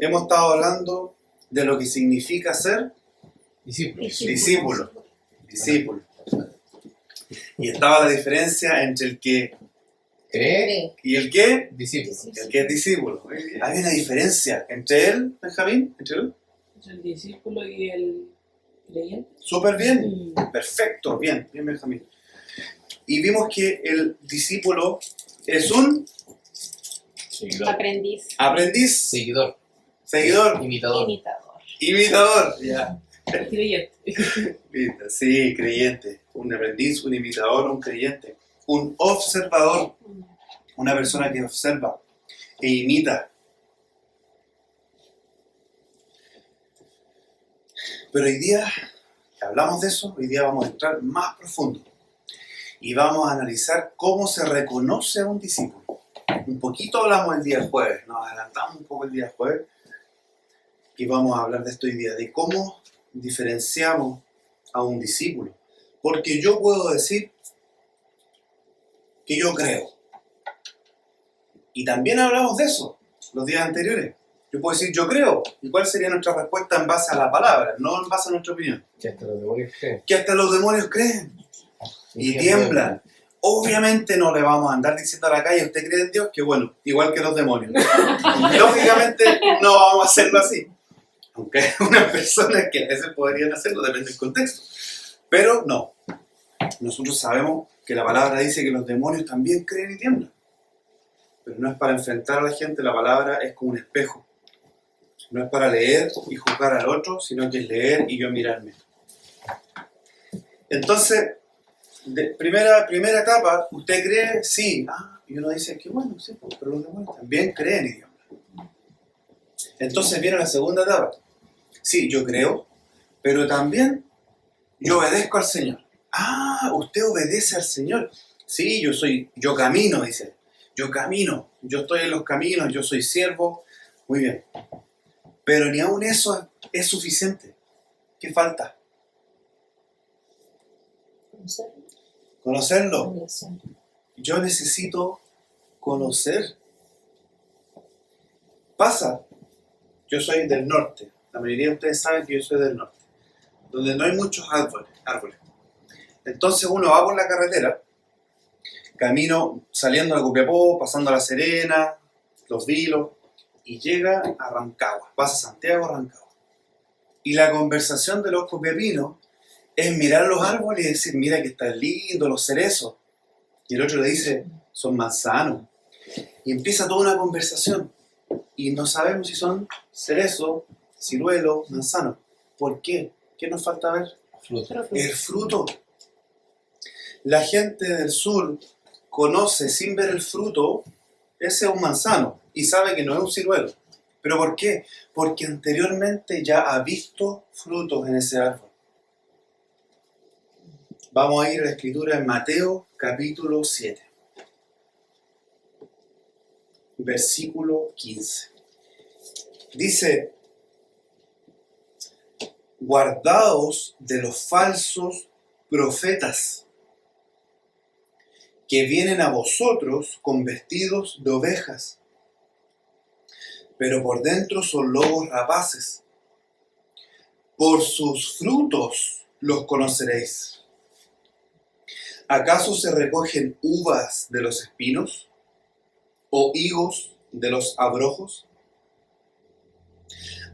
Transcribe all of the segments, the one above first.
hemos estado hablando de lo que significa ser discípulo. Y estaba la diferencia entre el que cree y el que discípulo. el que es discípulo. Hay una diferencia entre él, Benjamín, entre él. El discípulo y el creyente. Súper bien, perfecto, bien, Benjamín. Y vimos que el discípulo es un Aprendiz. aprendiz, Seguidor. seguidor, Imitador. Imitador. ya. Creyente. Sí, creyente. Un aprendiz, un imitador, un creyente. Un observador, una persona que observa e imita. Pero hoy día, que hablamos de eso, hoy día vamos a entrar más profundo y vamos a analizar cómo se reconoce a un discípulo. Un poquito hablamos el día jueves, nos adelantamos un poco el día jueves y vamos a hablar de esto hoy día, de cómo diferenciamos a un discípulo. Porque yo puedo decir que yo creo. Y también hablamos de eso los días anteriores. Yo puedo decir yo creo. ¿Y cuál sería nuestra respuesta en base a la palabra? No en base a nuestra opinión. Que hasta los demonios creen. Que hasta los demonios creen y tiemblan. Obviamente no le vamos a andar diciendo a la calle, ¿usted cree en Dios? Que bueno, igual que los demonios. Lógicamente no vamos a hacerlo así. Aunque hay unas personas que a veces podrían hacerlo, depende del contexto. Pero no. Nosotros sabemos que la palabra dice que los demonios también creen y tiemblan. Pero no es para enfrentar a la gente, la palabra es como un espejo. No es para leer y juzgar al otro, sino que es leer y yo mirarme. Entonces, primera etapa, ¿usted cree? Sí. Y uno dice, qué bueno, sí, pero los demonios también creen y tiemblan. Entonces viene la segunda etapa. Sí, yo creo, pero también yo obedezco al Señor. Usted obedece al Señor. Sí, yo camino, dice. Yo camino, yo estoy en los caminos, yo soy siervo. Muy bien. Pero ni aún eso es suficiente. ¿Qué falta? Conocerlo. Yo necesito conocer. Pasa. Yo soy del norte. La mayoría de ustedes saben que yo soy del norte. Donde no hay muchos árboles. Entonces uno va por la carretera, camino saliendo de Copiapó, pasando a La Serena, Los Vilos, y llega a Rancagua. Pasa Santiago a Rancagua. Y la conversación de los copiapinos es mirar los árboles y decir, mira que están lindos los cerezos. Y el otro le dice, son manzanos. Y empieza toda una conversación. Y no sabemos si son cerezos, ciruelos, manzanos. ¿Por qué? ¿Qué nos falta ver? Fruto. El fruto. La gente del sur conoce sin ver el fruto, ese es un manzano, y sabe que no es un ciruelo. ¿Pero por qué? Porque anteriormente ya ha visto frutos en ese árbol. Vamos a ir a la escritura en Mateo capítulo 7. Versículo 15. Dice, guardaos de los falsos profetas que vienen a vosotros con vestidos de ovejas, pero por dentro son lobos rapaces. Por sus frutos los conoceréis. ¿Acaso se recogen uvas de los espinos o higos de los abrojos?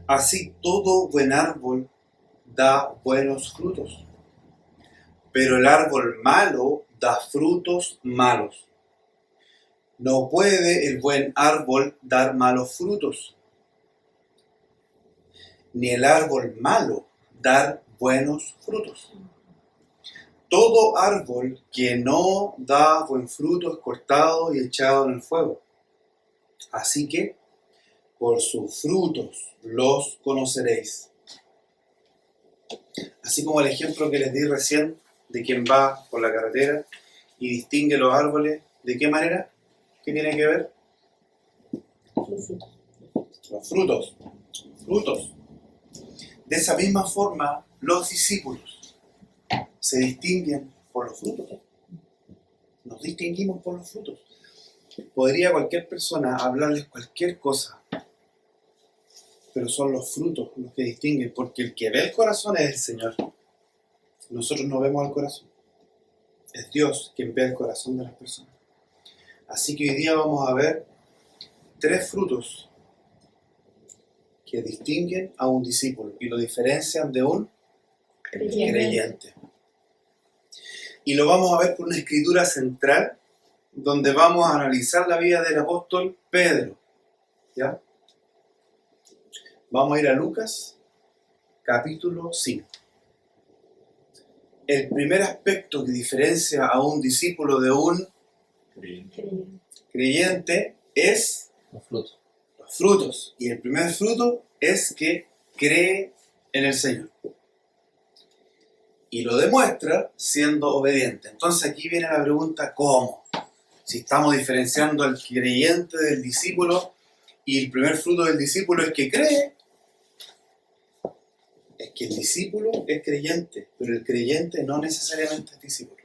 Así todo buen árbol da buenos frutos, pero el árbol malo da frutos malos. No puede el buen árbol dar malos frutos, ni el árbol malo dar buenos frutos. Todo árbol que no da buen fruto es cortado y echado en el fuego. Así que, por sus frutos los conoceréis. Así como el ejemplo que les di recién de quien va por la carretera y distingue los árboles, ¿de qué manera? ¿Qué tiene que ver? Los frutos. Frutos. De esa misma forma, los discípulos se distinguen por los frutos. Nos distinguimos por los frutos. Podría cualquier persona hablarles cualquier cosa pero son los frutos los que distinguen, porque el que ve el corazón es el Señor. Nosotros no vemos el corazón. Es Dios quien ve el corazón de las personas. Así que hoy día vamos a ver 3 frutos que distinguen a un discípulo y lo diferencian de un creyente. Y lo vamos a ver por una escritura central donde vamos a analizar la vida del apóstol Pedro. ¿Ya? Vamos a ir a Lucas, capítulo 5. El primer aspecto que diferencia a un discípulo de un creyente es Los frutos. los frutos. Y el primer fruto es que cree en el Señor. Y lo demuestra siendo obediente. Entonces aquí viene la pregunta, ¿cómo? Si estamos diferenciando al creyente del discípulo y el primer fruto del discípulo es que cree, es que el discípulo es creyente, pero el creyente no necesariamente es discípulo.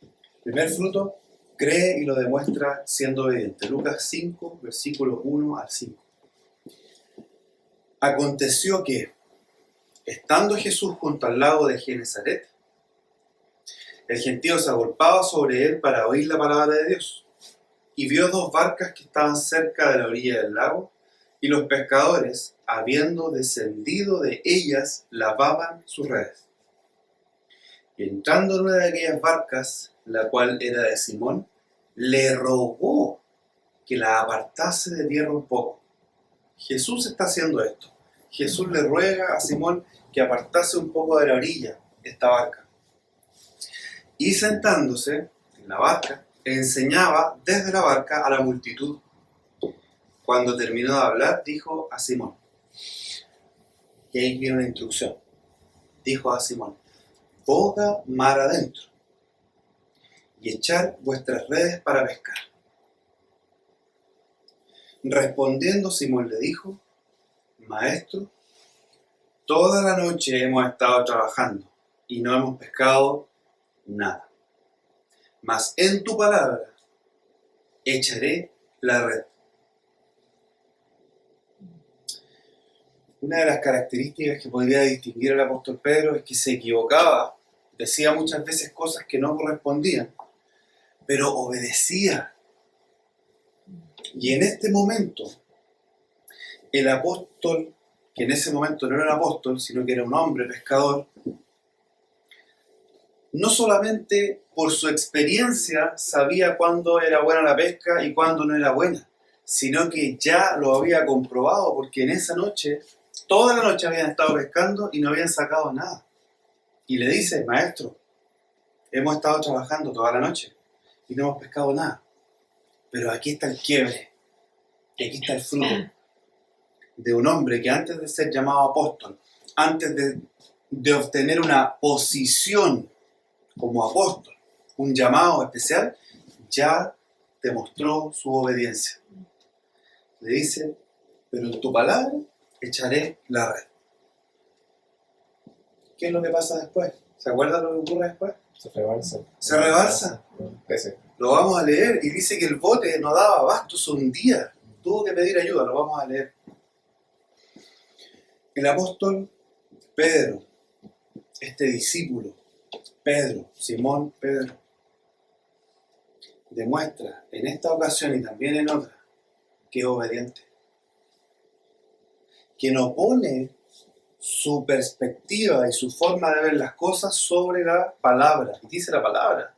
El primer fruto cree y lo demuestra siendo obediente. Lucas 5, versículos 1 al 5. Aconteció que, estando Jesús junto al lago de Genesaret, el gentío se agolpaba sobre él para oír la palabra de Dios, y vio 2 barcas que estaban cerca de la orilla del lago, y los pescadores, habiendo descendido de ellas, lavaban sus redes. Y entrando en una de aquellas barcas, la cual era de Simón, le rogó que la apartase de tierra un poco. Jesús está haciendo esto. Jesús le ruega a Simón que apartase un poco de la orilla esta barca. Y sentándose en la barca, enseñaba desde la barca a la multitud. Cuando terminó de hablar, dijo a Simón, y ahí viene una instrucción, dijo a Simón, boga mar adentro y echar vuestras redes para pescar. Respondiendo Simón le dijo, Maestro, toda la noche hemos estado trabajando y no hemos pescado nada. Mas en tu palabra echaré la red. Una de las características que podría distinguir al apóstol Pedro es que se equivocaba, decía muchas veces cosas que no correspondían, pero obedecía. Y en este momento, el apóstol, que en ese momento no era un apóstol, sino que era un hombre pescador, no solamente por su experiencia sabía cuándo era buena la pesca y cuándo no era buena, sino que ya lo había comprobado, porque en esa noche, toda la noche habían estado pescando y no habían sacado nada. Y le dice, Maestro, hemos estado trabajando toda la noche y no hemos pescado nada. Pero aquí está el quiebre, y aquí está el fruto de un hombre que antes de ser llamado apóstol, antes de obtener una posición como apóstol, un llamado especial, ya demostró su obediencia. Le dice, pero en tu palabra echaré la red. ¿Qué es lo que pasa después? ¿Se acuerdan lo que ocurre después? Se rebalsa. Se rebalsa. Peces. Lo vamos a leer y dice que el bote no daba abasto, se hundía. Tuvo que pedir ayuda, lo vamos a leer. El apóstol Pedro, este discípulo, Pedro, Simón Pedro, demuestra en esta ocasión y también en otra que es obediente. Que no pone su perspectiva y su forma de ver las cosas sobre la palabra, y dice la palabra,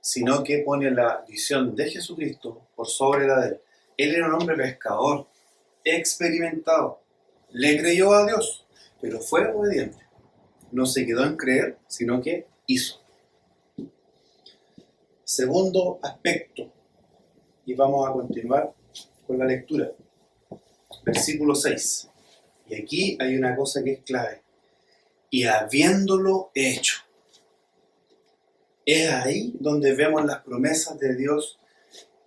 sino que pone la visión de Jesucristo por sobre la de él. Él era un hombre pescador, experimentado, le creyó a Dios, pero fue obediente. No se quedó en creer, sino que hizo. Segundo aspecto, y vamos a continuar con la lectura. Versículo 6. Y aquí hay una cosa que es clave. Y habiéndolo hecho. Es ahí donde vemos las promesas de Dios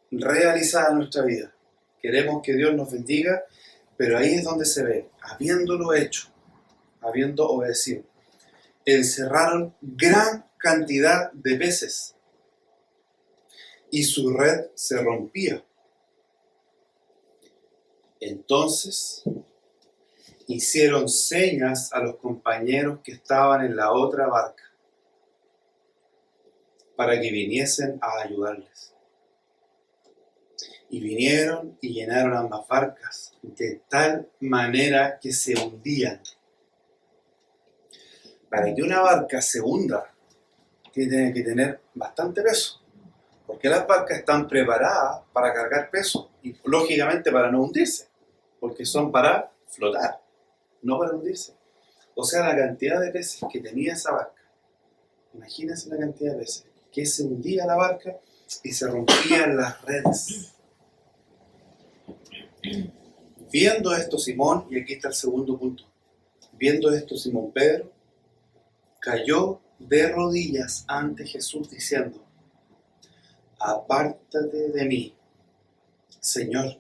realizadas en nuestra vida. Queremos que Dios nos bendiga, pero ahí es donde se ve. Habiéndolo hecho, habiendo obedecido. Encerraron gran cantidad de peces y su red se rompía. Entonces hicieron señas a los compañeros que estaban en la otra barca para que viniesen a ayudarles. Y vinieron y llenaron ambas barcas de tal manera que se hundían. Para que una barca se hunda, tiene que tener bastante peso, porque las barcas están preparadas para cargar peso y lógicamente para no hundirse, porque son para flotar, no para hundirse. O sea, la cantidad de peces que tenía esa barca, imagínense la cantidad de peces, que se hundía la barca y se rompían las redes. Viendo esto Simón, y aquí está el segundo punto, viendo esto Simón Pedro cayó de rodillas ante Jesús diciendo: apártate de mí, Señor,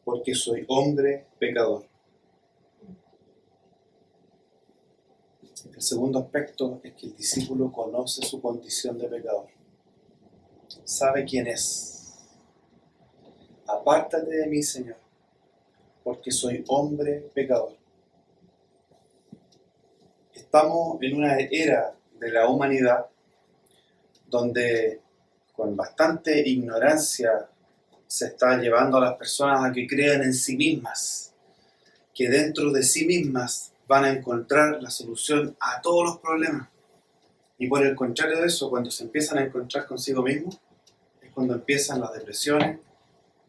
porque soy hombre pecador. El segundo aspecto es que el discípulo conoce su condición de pecador. Sabe quién es. Apártate de mí, Señor, porque soy hombre pecador. Estamos en una era de la humanidad donde con bastante ignorancia se está llevando a las personas a que crean en sí mismas, que dentro de sí mismas van a encontrar la solución a todos los problemas. Y por el contrario de eso, cuando se empiezan a encontrar consigo mismos, es cuando empiezan las depresiones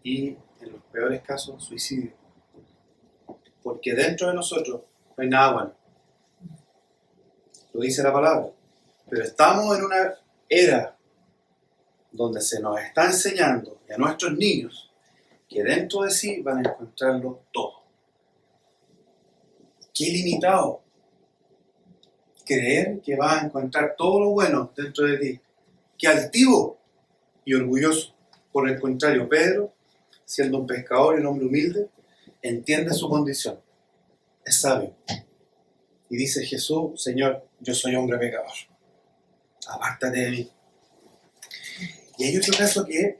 y, en los peores casos, suicidio. Porque dentro de nosotros no hay nada bueno. Lo dice la palabra. Pero estamos en una era donde se nos está enseñando a nuestros niños que dentro de sí van a encontrarlo todo. Qué limitado creer que vas a encontrar todo lo bueno dentro de ti. Qué altivo y orgulloso. Por el contrario, Pedro, siendo un pescador y un hombre humilde, entiende su condición. Es sabio. Y dice: Jesús, Señor, yo soy hombre pecador. Apártate de mí. Y hay otro caso que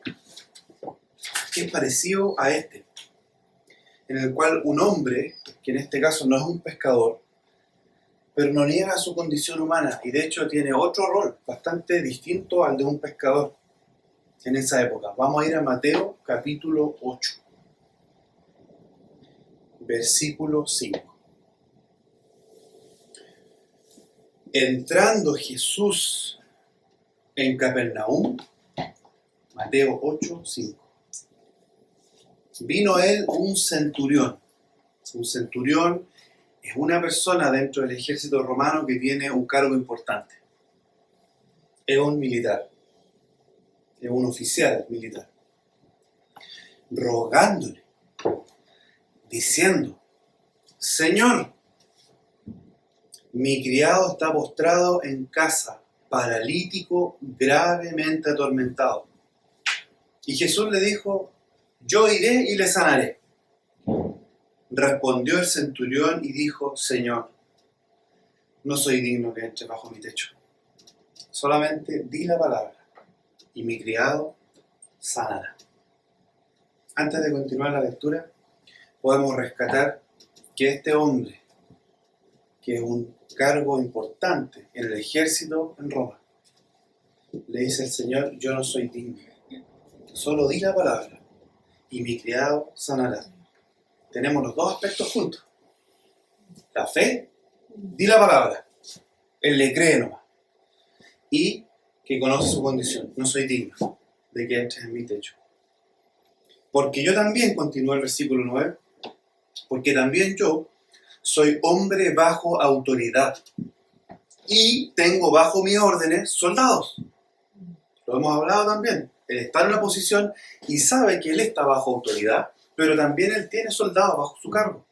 es parecido a este, en el cual un hombre, que en este caso no es un pescador, pero no niega su condición humana y de hecho tiene otro rol bastante distinto al de un pescador en esa época. Vamos a ir a Mateo capítulo 8, versículo 5. Entrando Jesús en Capernaum, Mateo 8, 5. Vino a él un centurión. Un centurión es una persona dentro del ejército romano que tiene un cargo importante. Es un militar. Es un oficial militar. Rogándole, diciendo: Señor, mi criado está postrado en casa, paralítico, gravemente atormentado. Y Jesús le dijo: yo iré y le sanaré. Respondió el centurión y dijo: Señor, no soy digno que entre bajo mi techo. Solamente di la palabra y mi criado sanará. Antes de continuar la lectura, podemos rescatar que este hombre, que es un cargo importante en el ejército en Roma, le dice al Señor: yo no soy digno. Solo di la palabra y mi criado sanará. Tenemos los dos aspectos juntos. La fe, di la palabra. Él le cree nomás. Y que conoce su condición. No soy digno de que entres en mi techo. Porque yo también, continúa el versículo 9, porque también yo soy hombre bajo autoridad y tengo bajo mis órdenes soldados. Lo hemos hablado también. Él está en una posición y sabe que él está bajo autoridad, pero también él tiene soldados bajo su cargo.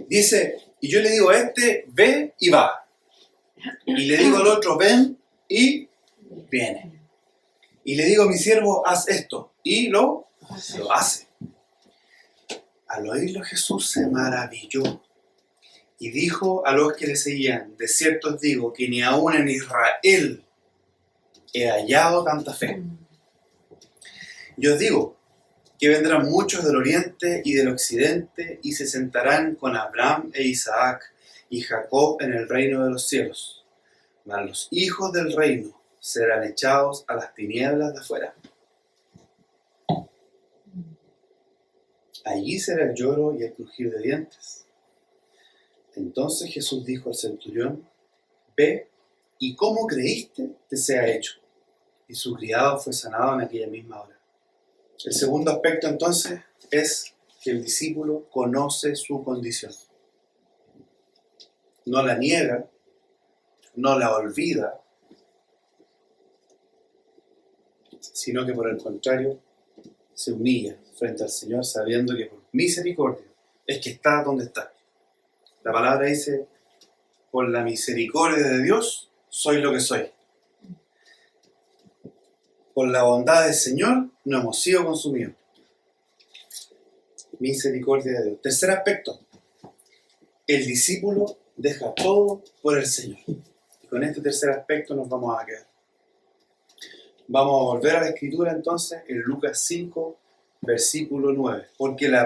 Dice: y yo le digo a este: ve y va. Y le digo al otro: ven y viene. Y le digo a mi siervo: haz esto. Y lo hace. Al oírlo Jesús se maravilló y dijo a los que le seguían: de cierto os digo que ni aún en Israel he hallado tanta fe. Yo os digo que vendrán muchos del oriente y del occidente y se sentarán con Abraham e Isaac y Jacob en el reino de los cielos. Mas los hijos del reino serán echados a las tinieblas de afuera. Allí será el lloro y el crujir de dientes. Entonces Jesús dijo al centurión: ve, y como creíste, te sea hecho. Y su criado fue sanado en aquella misma hora. El segundo aspecto entonces es que el discípulo conoce su condición. No la niega, no la olvida, sino que por el contrario se humilla frente al Señor sabiendo que por misericordia es que está donde está. La palabra dice: por la misericordia de Dios soy lo que soy. Por la bondad del Señor no hemos sido consumidos. Misericordia de Dios. Tercer aspecto: el discípulo deja todo por el Señor. Y con este tercer aspecto nos vamos a quedar. Vamos a volver a la Escritura entonces en Lucas 5, versículo 9. Porque por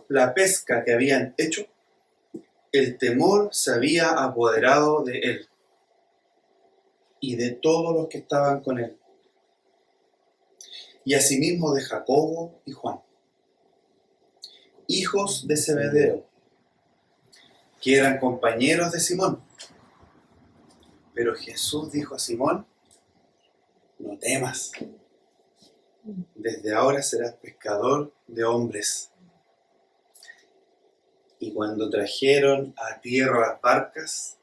la pesca que habían hecho, el temor se había apoderado de él y de todos los que estaban con él, y asimismo de Jacobo y Juan, hijos de Zebedeo, que eran compañeros de Simón. Pero Jesús dijo a Simón: no temas, desde ahora serás pescador de hombres. Y cuando trajeron a tierra las barcas,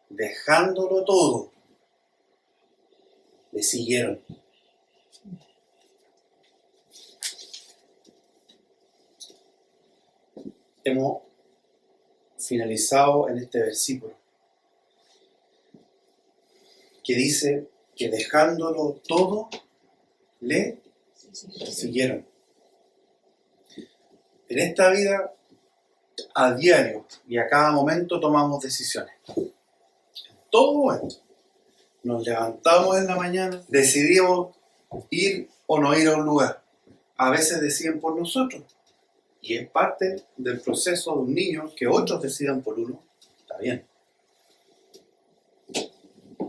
dejándolo todo, le siguieron. Hemos finalizado en este versículo que dice que dejándolo todo, le siguieron. En esta vida, a diario y a cada momento tomamos decisiones. En todo momento. Nos levantamos en la mañana, decidimos ir o no ir a un lugar. A veces deciden por nosotros. Y es parte del proceso de un niño que otros decidan por uno. Está bien.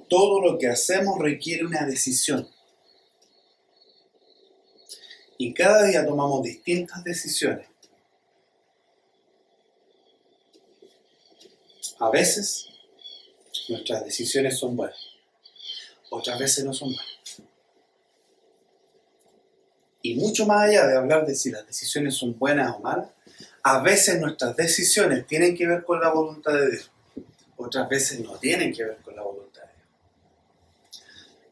Todo lo que hacemos requiere una decisión. Y cada día tomamos distintas decisiones. A veces nuestras decisiones son buenas. Otras veces no son buenas. Y mucho más allá de hablar de si las decisiones son buenas o malas, a veces nuestras decisiones tienen que ver con la voluntad de Dios. Otras veces no tienen que ver con la voluntad de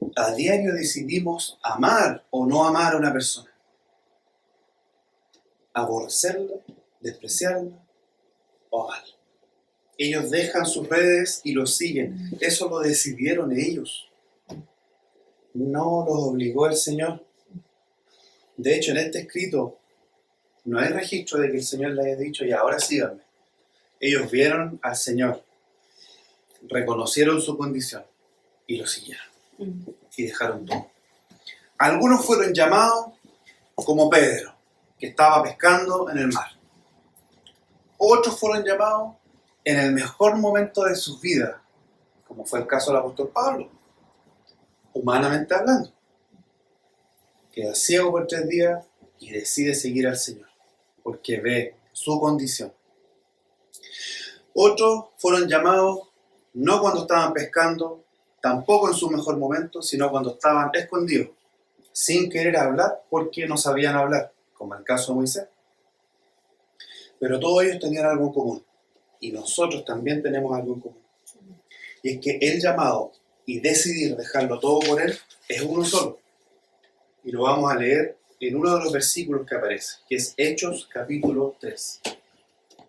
Dios. A diario decidimos amar o no amar a una persona. Aborrecerla, despreciarla o amarla. Ellos dejan sus redes y los siguen. Eso lo decidieron ellos. No los obligó el Señor. De hecho, en este escrito no hay registro de que el Señor les haya dicho: y ahora síganme. Ellos vieron al Señor, reconocieron su condición y lo siguieron. Y dejaron todo. Algunos fueron llamados como Pedro, que estaba pescando en el mar. Otros fueron llamados en el mejor momento de sus vidas, como fue el caso del apóstol Pablo, humanamente hablando. Queda ciego por 3 días y decide seguir al Señor, porque ve su condición. Otros fueron llamados no cuando estaban pescando, tampoco en su mejor momento, sino cuando estaban escondidos, sin querer hablar porque no sabían hablar, como el caso de Moisés. Pero todos ellos tenían algo en común, y nosotros también tenemos algo en común. Y es que el llamado y decidir dejarlo todo por Él es uno solo. Y lo vamos a leer en uno de los versículos que aparece, que es Hechos capítulo 3.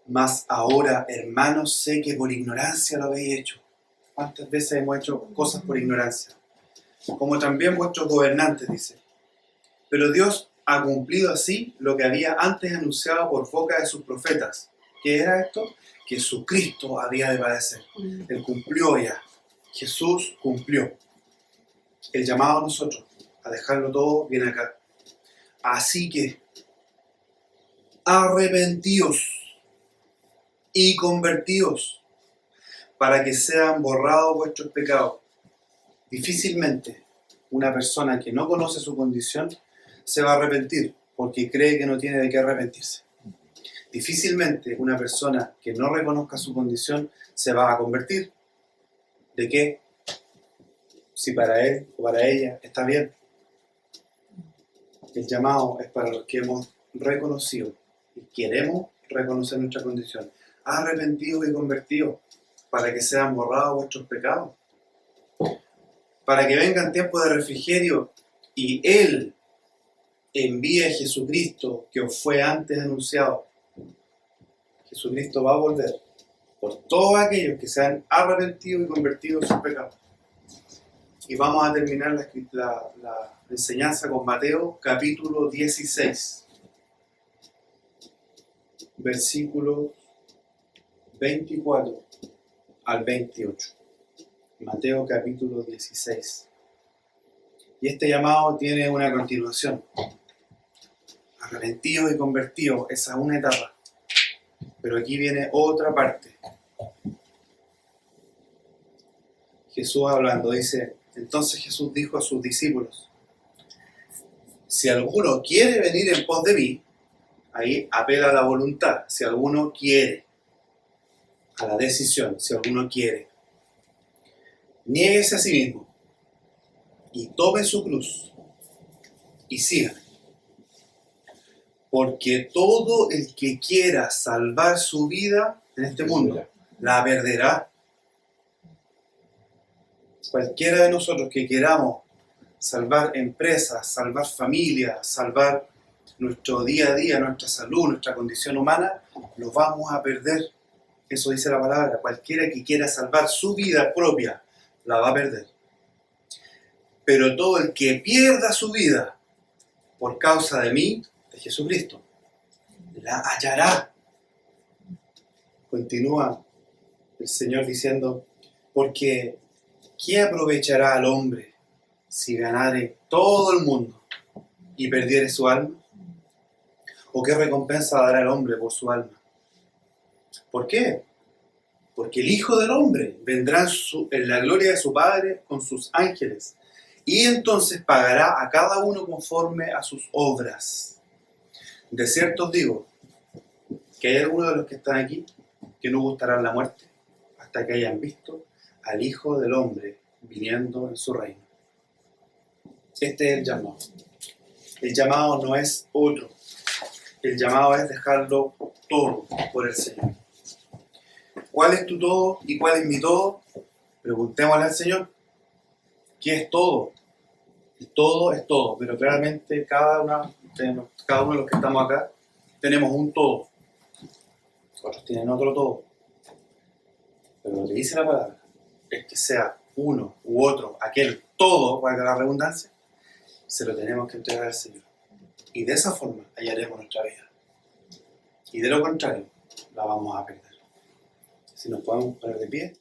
Mas ahora, hermanos, sé que por ignorancia lo habéis hecho. ¿Cuántas veces hemos hecho cosas por ignorancia? Como también vuestros gobernantes, dice. Pero Dios ha cumplido así lo que había antes anunciado por boca de sus profetas. ¿Qué era esto? Que su Cristo había de padecer. Él cumplió ya. Jesús cumplió el llamado a nosotros a dejarlo todo bien acá. Así que, arrepentíos y convertíos para que sean borrados vuestros pecados. Difícilmente una persona que no conoce su condición se va a arrepentir porque cree que no tiene de qué arrepentirse. Difícilmente una persona que no reconozca su condición se va a convertir. ¿De qué? Si para él o para ella está bien. El llamado es para los que hemos reconocido y queremos reconocer nuestra condición. Arrepentidos y convertidos para que sean borrados vuestros pecados. Para que vengan tiempos de refrigerio y Él envíe a Jesucristo que os fue antes anunciado. Jesucristo va a volver por todos aquellos que se han arrepentido y convertido en sus pecados. Y vamos a terminar la enseñanza con Mateo capítulo 16, versículos 24 al 28. Mateo capítulo 16. Y este llamado tiene una continuación. Arrepentidos y convertidos, esa es una etapa. Pero aquí viene otra parte. Jesús hablando, dice, entonces Jesús dijo a sus discípulos, si alguno quiere venir en pos de mí, ahí apela a la voluntad, si alguno quiere, a la decisión, si alguno quiere, niéguese a sí mismo y tome su cruz y sígame. Porque todo el que quiera salvar su vida en este mundo, la perderá. Cualquiera de nosotros que queramos salvar empresas, salvar familias, salvar nuestro día a día, nuestra salud, nuestra condición humana, lo vamos a perder. Eso dice la palabra. Cualquiera que quiera salvar su vida propia, la va a perder. Pero todo el que pierda su vida por causa de mí, de Jesucristo, la hallará. Continúa el Señor diciendo, porque ¿qué aprovechará al hombre si ganare todo el mundo y perdiere su alma? ¿O qué recompensa dará el hombre por su alma? ¿Por qué? Porque el Hijo del Hombre vendrá en la gloria de su Padre con sus ángeles y entonces pagará a cada uno conforme a sus obras. De cierto os digo que hay algunos de los que están aquí que no gustarán la muerte hasta que hayan visto al Hijo del Hombre viniendo en su reino. Este es el llamado. El llamado no es otro. El llamado es dejarlo todo por el Señor. ¿Cuál es tu todo y cuál es mi todo? Preguntémosle al Señor. ¿Qué es todo? El todo es todo, pero claramente cada uno de los que estamos acá tenemos un todo. Otros tienen otro todo. Pero lo que dice la palabra es que sea uno u otro, aquel todo, valga la redundancia, se lo tenemos que entregar al Señor. Y de esa forma hallaremos nuestra vida. Y de lo contrario, la vamos a perder. Si nos podemos poner de pie.